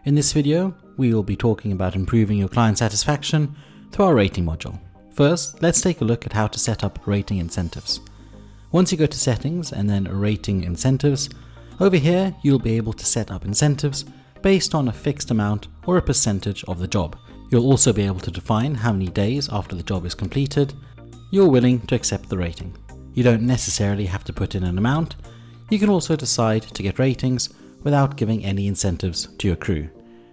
In this video, we will be talking about improving your client satisfaction through our rating module. First, let's take a look at how to set up rating incentives. Once you go to settings and then rating incentives, over here you'll be able to set up incentives based on a fixed amount or a percentage of the job. You'll also be able to define how many days after the job is completed you're willing to accept the rating. You don't necessarily have to put in an amount. You can also decide to get ratings without giving any incentives to your crew.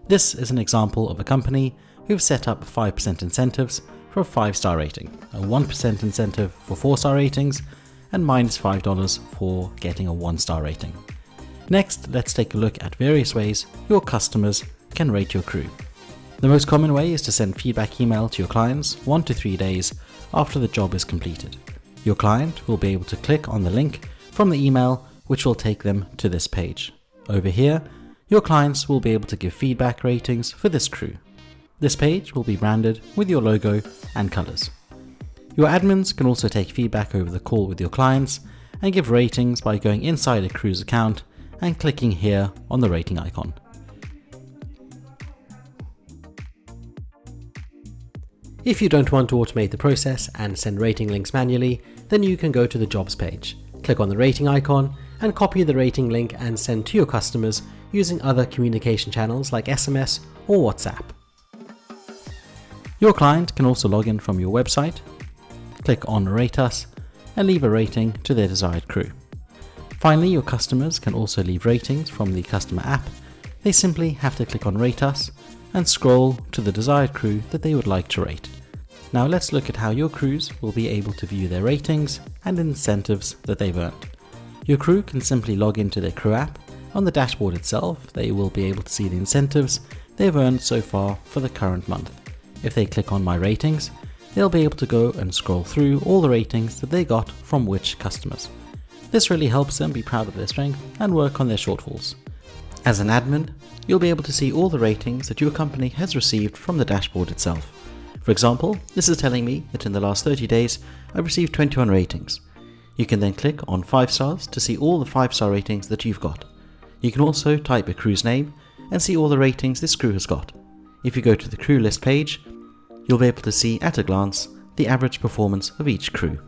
This is an example of a company who've set up 5% incentives for a 5-star rating, a 1% incentive for 4-star ratings, and -$5 for getting a 1-star rating. Next, let's take a look at various ways your customers can rate your crew. The most common way is to send feedback email to your clients 1 to 3 days after the job is completed. Your client will be able to click on the link from the email, which will take them to this page. Over here, your clients will be able to give feedback ratings for this crew. This page will be branded with your logo and colors. Your admins can also take feedback over the call with your clients and give ratings by going inside a crew's account and clicking here on the rating icon. If you don't want to automate the process and send rating links manually, then you can go to the jobs page, click on the rating icon, and copy the rating link and send to your customers using other communication channels like SMS or WhatsApp. Your client can also log in from your website, click on Rate Us, and leave a rating to their desired crew. Finally, your customers can also leave ratings from the customer app. They simply have to click on Rate Us and scroll to the desired crew that they would like to rate. Now let's look at how your crews will be able to view their ratings and incentives that they've earned. Your crew can simply log into their crew app. On the dashboard itself, they will be able to see the incentives they've earned so far for the current month. If they click on My Ratings, they'll be able to go and scroll through all the ratings that they got from which customers. This really helps them be proud of their strength and work on their shortfalls. As an admin, you'll be able to see all the ratings that your company has received from the dashboard itself. For example, this is telling me that in the last 30 days, I've received 21 ratings. You can then click on 5 stars to see all the 5-star ratings that you've got. You can also type a crew's name and see all the ratings this crew has got. If you go to the crew list page, you'll be able to see at a glance the average performance of each crew.